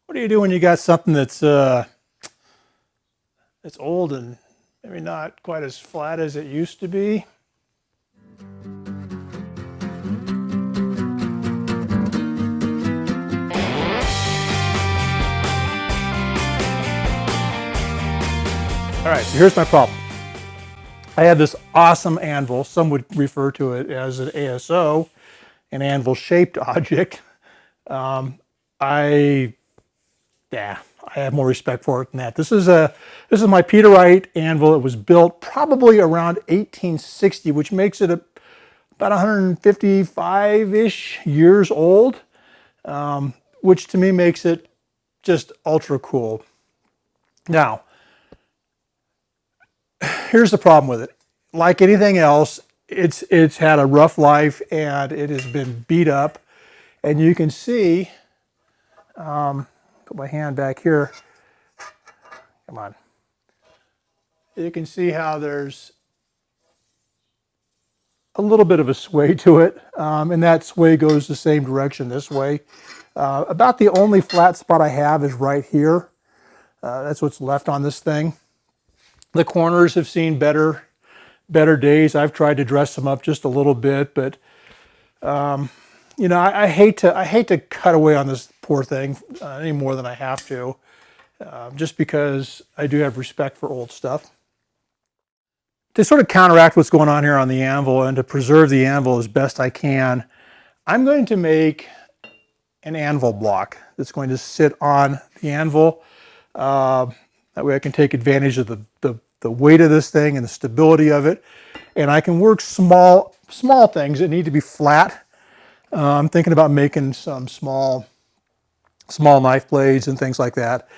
What do you do when you got something that's it's old and maybe not quite as flat as it used to be? All right, so here's my problem. I have this awesome anvil. Some would refer to it as an ASO, an anvil-shaped object. I have more respect for it than that. This is my Peter Wright anvil. It was built probably around 1860, which makes it about 155-ish years old, which to me makes it just ultra cool. Now, here's the problem with it. Like anything else, it's had a rough life and it has been beat up. And you can see, put my hand back here. Come on. You can see how there's a little bit of a sway to it, and that sway goes the same direction this way. About the only flat spot I have is right here. That's what's left on this thing. The corners have seen better days. I've tried to dress them up just a little bit, but you know, I hate to cut away on this poor thing any more than I have to, just because I do have respect for old stuff. To sort of counteract what's going on here on the anvil and to preserve the anvil as best I can, I'm going to make an anvil block that's going to sit on the anvil. That way I can take advantage of the weight of this thing and the stability of it. And I can work small things that need to be flat. I'm thinking about making some small knife blades and things like that.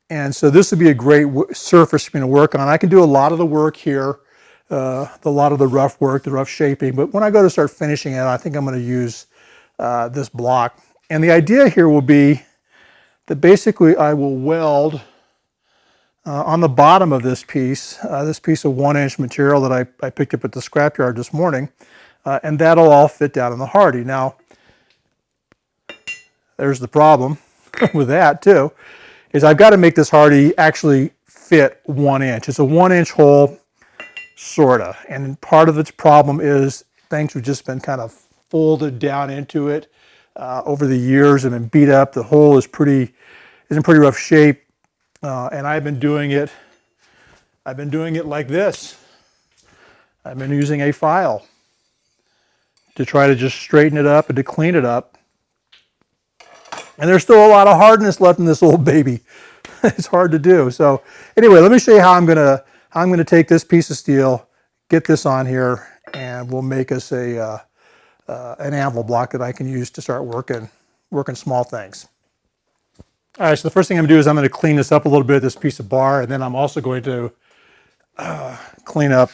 And so this would be a great surface for me to work on. I can do a lot of the work here, a lot of the rough work, the rough shaping. But when I go to start finishing it, I think I'm going to use this block. And the idea here will be that basically I will weld on the bottom of this piece of 1-inch material that I picked up at the scrapyard this morning, and that'll all fit down in the Hardy. Now, there's the problem with that too, is I've got to make this Hardy actually fit 1 inch. It's a 1-inch hole, sorta, and part of its problem is things have just been kind of folded down into it over the years and been beat up. The hole is in pretty rough shape. And I've been doing it like this. I've been using a file to try to just straighten it up and to clean it up. And there's still a lot of hardness left in this old baby. It's hard to do. So anyway, let me show you how I'm gonna take this piece of steel, get this on here, and we'll make us an anvil block that I can use to start working small things. All right, so the first thing I'm going to do is I'm going to clean this up a little bit, this piece of bar, and then I'm also going to clean up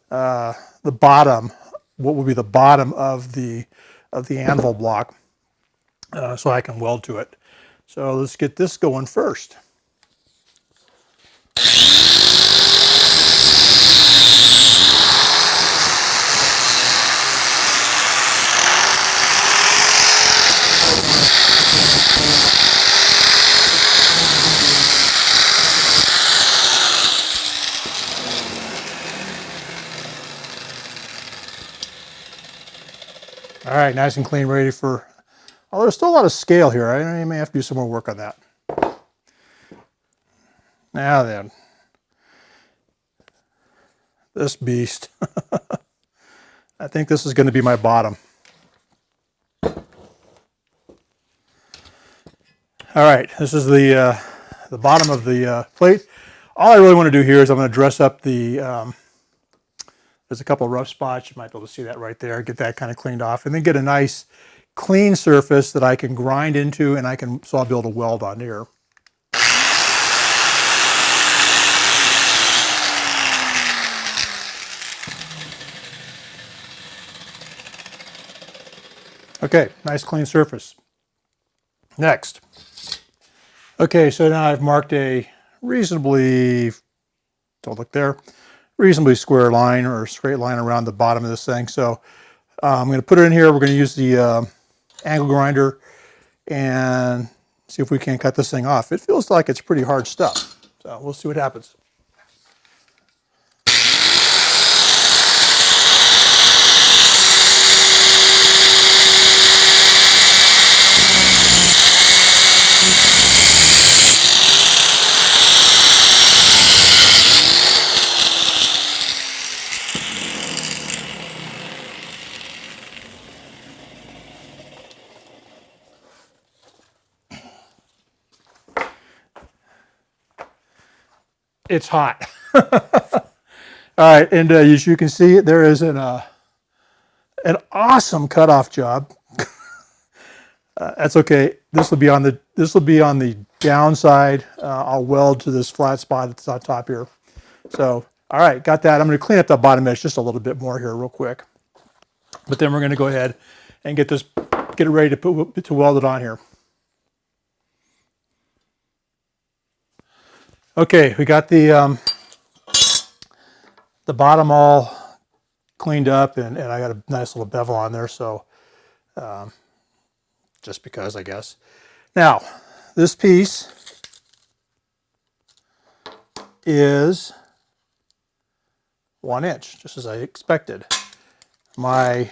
the bottom, what would be the bottom of the anvil block, so I can weld to it. So let's get this going first. All right, nice and clean, ready for, oh, there's still a lot of scale here. I may have to do some more work on that. Now then, this beast. I think this is going to be my bottom. All right, this is the bottom of the plate. All I really want to do here is I'm going to dress up the, there's a couple of rough spots. You might be able to see that right there. Get that kind of cleaned off, and then get a nice clean surface that I can grind into, and so I'll be able to weld on here. Okay, nice clean surface. Next. Okay, so now I've marked a reasonably, don't look there, reasonably square line or straight line around the bottom of this thing. So I'm going to put it in here. We're going to use the angle grinder and See if we can't cut this thing off. It feels like it's pretty hard stuff. So we'll see what happens. It's hot. All right, and as you can see, there is an awesome cutoff job. That's okay. This will be on the downside. I'll weld to this flat spot that's on top here. So, all right, got that. I'm going to clean up the bottom edge just a little bit more here, real quick. But then we're going to go ahead and get it ready to weld it on here. Okay, we got the bottom all cleaned up, and I got a nice little bevel on there, so just because, I guess. Now, this piece is 1 inch, just as I expected. My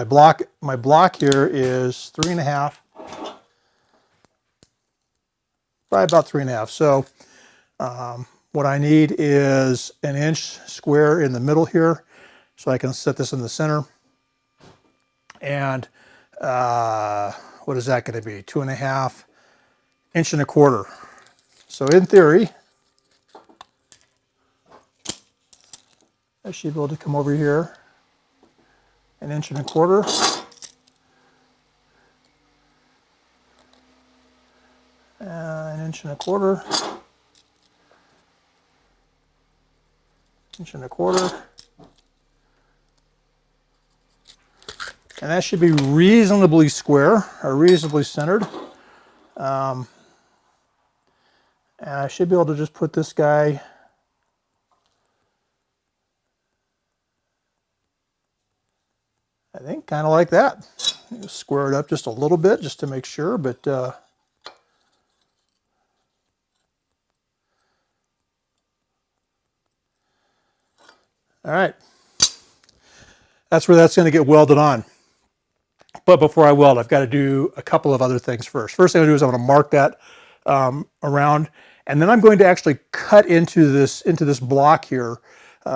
block here is 3.5, probably about 3.5. So what I need is 1 inch square in the middle here, so I can set this in the center. And what is that going to be? 2.5, 1.25 inches. So in theory, I should be able to come over here 1.25 inches. 1.25 inches. 1.25 inches. And that should be reasonably square, or reasonably centered. And I should be able to just put this guy I think kind of like that. Square it up just a little bit just to make sure, but all right. That's where that's going to get welded on. But before I weld, I've got to do a couple of other things first. First thing I'm going to do is I'm going to mark that around, and then I'm going to actually cut into this block here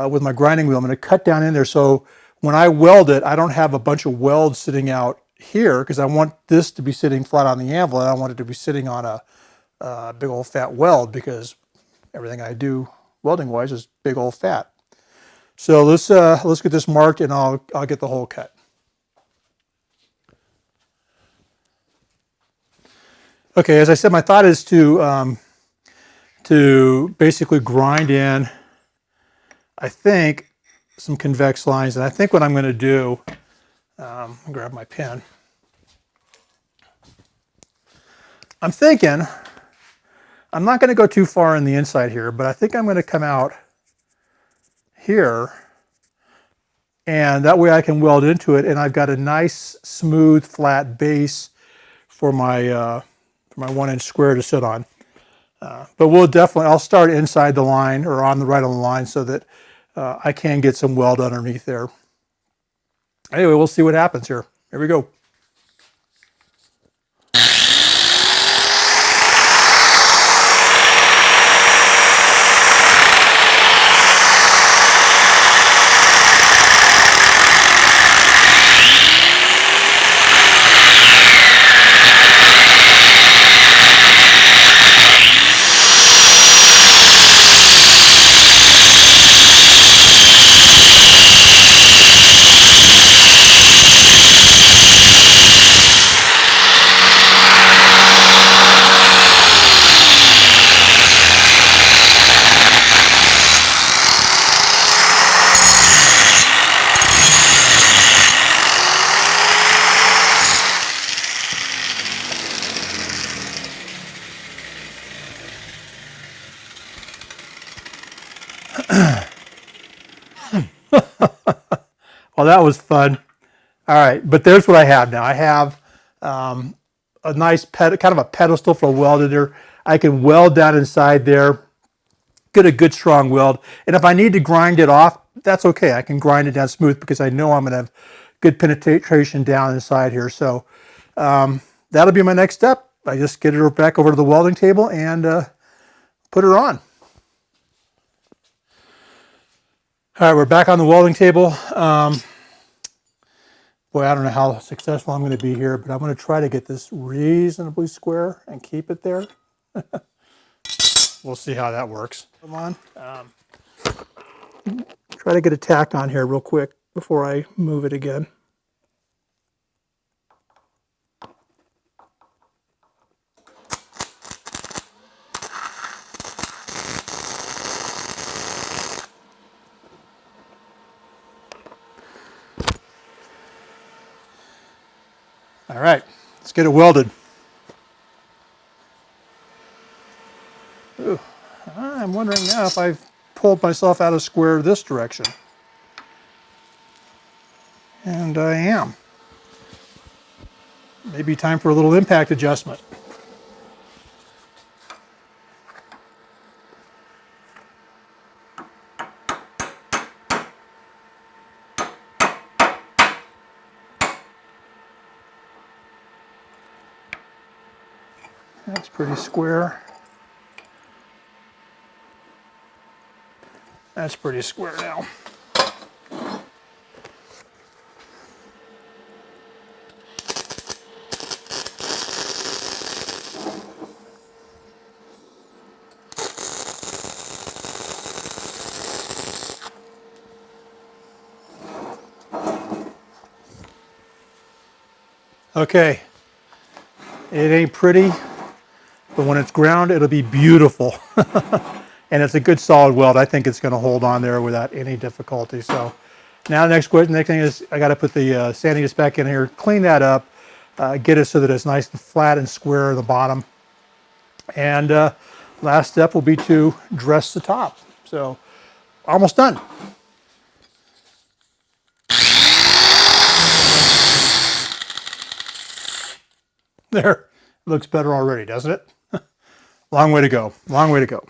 with my grinding wheel. I'm going to cut down in there, so when I weld it, I don't have a bunch of welds sitting out here, because I want this to be sitting flat on the anvil, and I want it to be sitting on a big old fat weld, because everything I do welding wise is big old fat. So let's get this marked, and I'll get the hole cut. Okay, as I said, my thought is to basically grind in, I think, some convex lines. And I think what I'm going to do, grab my pen. I'm thinking, I'm not going to go too far in the inside here, but I think I'm going to come out here, and that way I can weld into it, and I've got a nice, smooth, flat base for my 1 inch square to sit on. But I'll start inside the line, or on the right on the line, so that I can get some weld underneath there. Anyway, we'll see what happens here. Here we go. Well, that was fun. All right, but there's what I have now. I have a nice kind of a pedestal for a welder. I can weld down inside there, get a good strong weld. And if I need to grind it off, that's okay. I can grind it down smooth because I know I'm going to have good penetration down inside here. So that'll be my next step. I just get her back over to the welding table and put her on. All right, we're back on the welding table. Boy, I don't know how successful I'm going to be here, but I'm going to try to get this reasonably square and keep it there. We'll see how that works. Come on. Try to get it tacked on here real quick before I move it again. All right, let's get it welded. Ooh, I'm wondering now if I've pulled myself out of square this direction. And I am. Maybe time for a little impact adjustment. That's pretty square. That's pretty square now. Okay, it ain't pretty, but when it's ground, it'll be beautiful. And it's a good solid weld. I think it's going to hold on there without any difficulty. So now the next thing is I got to put the sanding disc back in here, clean that up, get it so that it's nice and flat and square at the bottom. And last step will be to dress the top. So almost done. There, it looks better already, doesn't it? Long way to go, long way to go.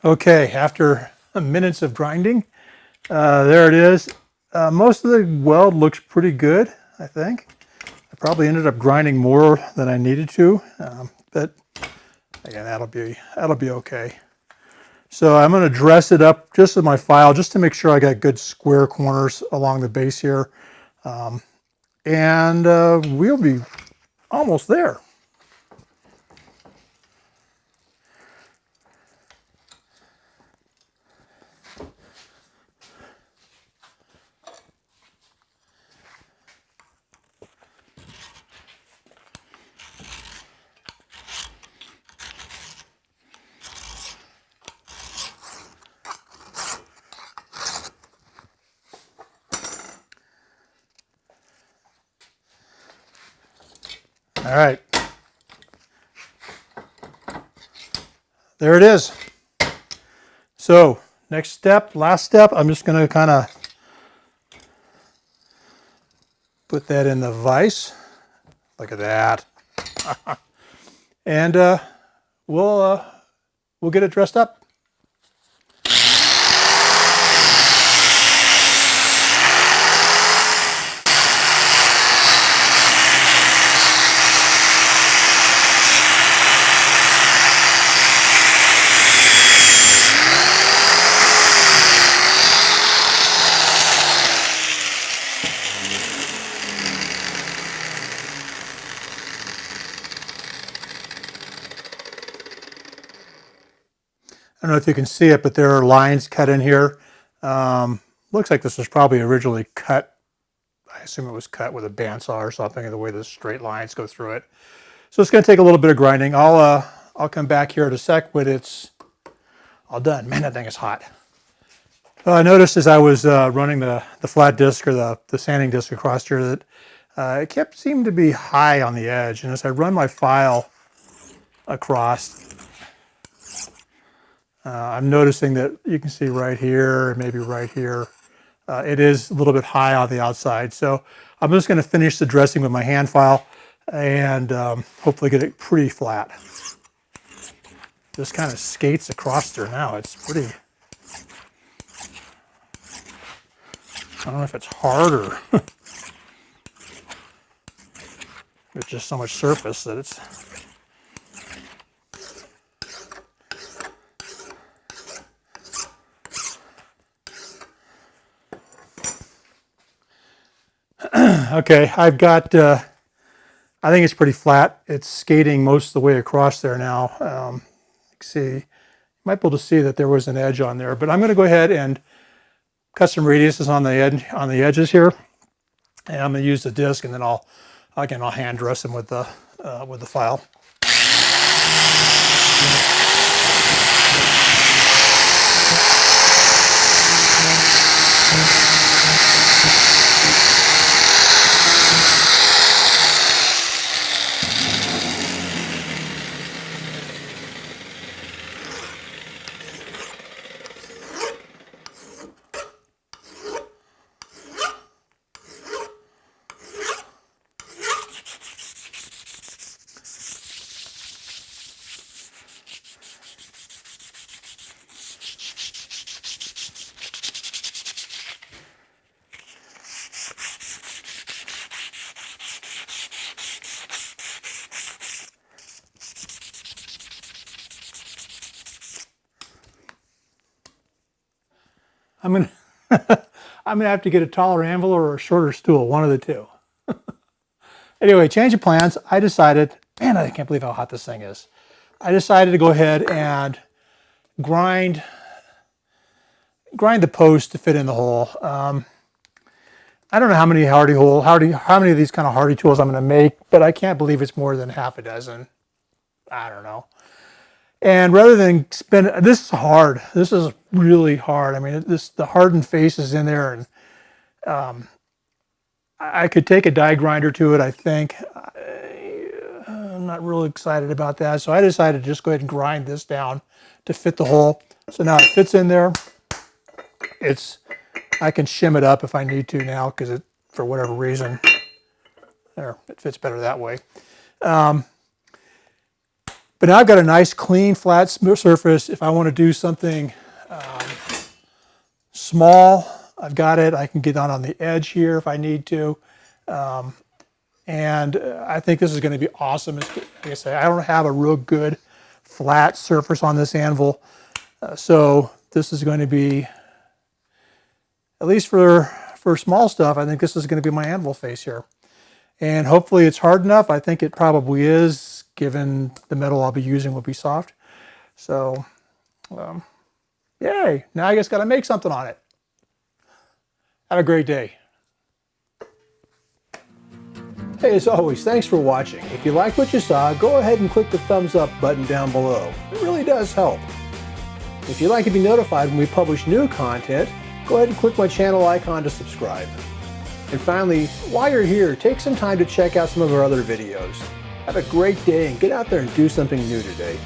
Okay, after minutes of grinding, there it is. Most of the weld looks pretty good, I think. I probably ended up grinding more than I needed to, but again, that'll be okay. So I'm going to dress it up just with my file, just to make sure I got good square corners along the base here, and we'll be almost there. All right, there it is. So next step, last step, I'm just going to kind of put that in the vise. Look at that. And we'll get it dressed up. I don't know if you can see it, but there are lines cut in here. Looks like this was probably originally cut. I assume it was cut with a bandsaw or something, the way the straight lines go through it. So it's going to take a little bit of grinding. I'll come back here in a sec when it's all done. Man, that thing is hot. I noticed as I was running the flat disc or the sanding disc across here that it kept seeming to be high on the edge. And as I run my file across, I'm noticing that you can see right here, maybe right here, it is a little bit high on the outside. So I'm just going to finish the dressing with my hand file and hopefully get it pretty flat. Just kind of skates across there now. It's pretty, I don't know if it's hard or there's just so much surface that it's, okay, I've got, I think it's pretty flat. It's skating most of the way across there now. You can see, you might be able to see that there was an edge on there, but I'm going to go ahead and cut some radiuses on the edges here. And I'm going to use the disc, and then I'll hand dress them with the file. I'm gonna have to get a taller anvil or a shorter stool, one of the two. Anyway, change of plans. I decided, man, I can't believe how hot this thing is. I decided to go ahead and grind the post to fit in the hole. I don't know how many how many of these kind of hardy tools I'm going to make, but I can't believe it's more than half a dozen. I don't know. And rather than spend, this is hard. This is really hard. I mean, the hardened face is in there, and I could take a die grinder to it, I think. I'm not really excited about that. So I decided to just go ahead and grind this down to fit the hole. So now it fits in there. I can shim it up if I need to now, because it, for whatever reason, there, it fits better that way. But now I've got a nice, clean, flat surface. If I want to do something small, I've got it. I can get on the edge here if I need to. And I think this is going to be awesome. Like I say, I don't have a real good flat surface on this anvil. So this is going to be, at least for small stuff, I think this is going to be my anvil face here. And hopefully it's hard enough. I think it probably is, given the metal I'll be using will be soft. So, yay. Now I just got to make something on it. Have a great day. Hey, as always, thanks for watching. If you like what you saw, go ahead and click the thumbs up button down below. It really does help. If you'd like to be notified when we publish new content, go ahead and click my channel icon to subscribe. And finally, while you're here, take some time to check out some of our other videos. Have a great day and get out there and do something new today.